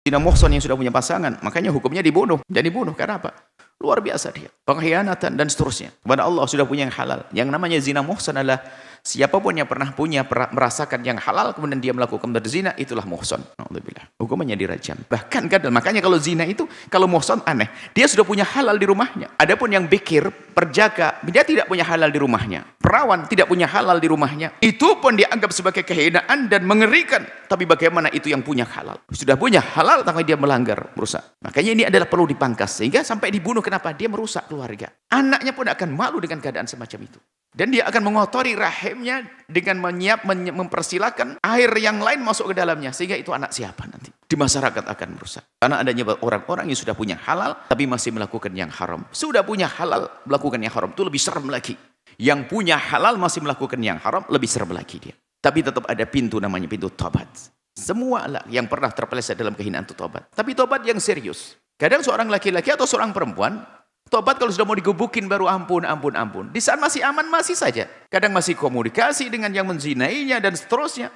Zina muhsan yang sudah punya pasangan, makanya hukumnya dibunuh. Dan dibunuh karena apa? Luar biasa dia. Pengkhianatan dan seterusnya. Kepada Allah sudah punya yang halal. Yang namanya zina muhsan adalah siapapun yang pernah merasakan yang halal, kemudian dia melakukan berzina, itulah muhsan. Alhamdulillah. Hukumannya dirajam. Bahkan kadang, makanya kalau zina itu, kalau muhsan aneh. Dia sudah punya halal di rumahnya. Adapun yang bikir, perjaka, dia tidak punya halal di rumahnya. Perawan tidak punya halal di rumahnya. Itu pun dianggap sebagai kehinaan dan mengerikan. Tapi bagaimana itu yang punya halal? Sudah punya halal, tapi dia melanggar, merusak. Makanya ini adalah perlu dipangkas. Sehingga sampai dibunuh, kenapa? Dia merusak keluarga. Anaknya pun akan malu dengan keadaan semacam itu. Dan dia akan mengotori rahimnya dengan mempersilahkan air yang lain masuk ke dalamnya. Sehingga itu anak siapa nanti? Di masyarakat akan merusak. Karena adanya orang-orang yang sudah punya halal, tapi masih melakukan yang haram. Sudah punya halal, melakukan yang haram. Itu lebih serem lagi. Yang punya halal masih melakukan yang haram, lebih serem lagi dia. Tapi tetap ada pintu, namanya pintu tobat. Semua yang pernah terpeleset dalam kehinaan itu tobat. Tapi tobat yang serius. Kadang seorang laki-laki atau seorang perempuan, tobat kalau sudah mau digebukin baru ampun. Di saat masih aman, masih saja. Kadang masih komunikasi dengan yang menzinainya dan seterusnya.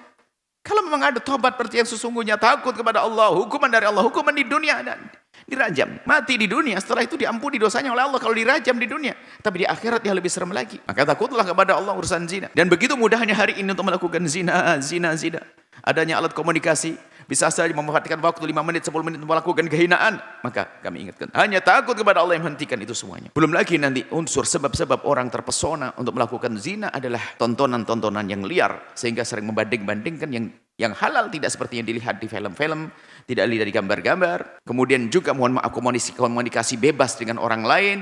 Kalau memang ada tobat seperti yang sesungguhnya, takut kepada Allah, hukuman dari Allah, hukuman di dunia dan dirajam, mati di dunia, setelah itu diampuni dosanya oleh Allah kalau dirajam di dunia. Tapi di akhirat dia lebih serem lagi. Maka takutlah kepada Allah urusan zina. Dan begitu mudahnya hari ini untuk melakukan zina. Adanya alat komunikasi, bisa saja memanfaatkan waktu 5 menit, 10 menit untuk melakukan kehinaan. Maka kami ingatkan, hanya takut kepada Allah yang menghentikan itu semuanya. Belum lagi nanti unsur sebab-sebab orang terpesona untuk melakukan zina adalah tontonan-tontonan yang liar. Sehingga sering membanding-bandingkan yang halal tidak seperti yang dilihat di film-film, tidak dilihat di gambar-gambar. Kemudian juga mohon maaf komunikasi bebas dengan orang lain.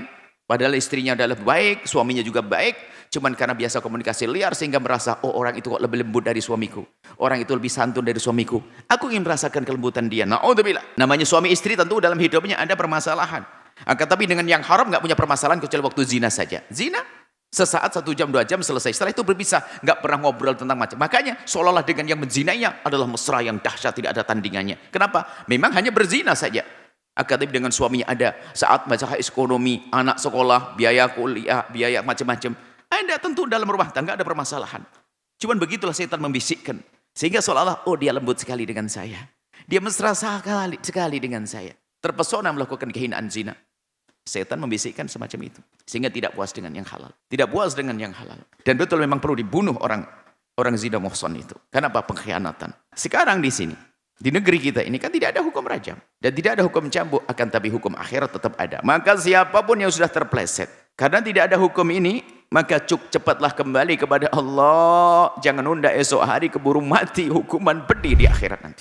Padahal istrinya adalah baik, suaminya juga baik. Cuman karena biasa komunikasi liar sehingga merasa, oh orang itu kok lebih lembut dari suamiku. Orang itu lebih santun dari suamiku. Aku ingin merasakan kelembutan dia. Na'udzubillah. Namanya suami istri tentu dalam hidupnya ada permasalahan. Tapi dengan yang haram nggak punya permasalahan kecuali waktu zina saja. Zina sesaat, 1 jam, 2 jam selesai. Setelah itu berpisah, nggak pernah ngobrol tentang macam. Makanya seolah-olah dengan yang menzinainya adalah mesra yang dahsyat, tidak ada tandingannya. Kenapa? Memang hanya berzina saja. Tapi dengan suaminya ada saat masalah ekonomi, anak sekolah, biaya kuliah, biaya macam-macam. Ada tentu dalam rumah tangga ada permasalahan. Cuman begitulah setan membisikkan. Sehingga seolah-olah, oh dia lembut sekali dengan saya. Dia mesra sekali dengan saya. Terpesona melakukan kehinaan zina. Setan membisikkan semacam itu. Sehingga tidak puas dengan yang halal. Tidak puas dengan yang halal. Dan betul memang perlu dibunuh orang zina muhsan itu. Kenapa? Pengkhianatan. Sekarang di sini, di negeri kita ini kan tidak ada hukum rajam. Dan tidak ada hukum cambuk. Akan tapi hukum akhirat tetap ada. Maka siapapun yang sudah terpleset. Karena tidak ada hukum ini, maka cepatlah kembali kepada Allah. Jangan nunda esok hari keburu mati hukuman pedih di akhirat nanti.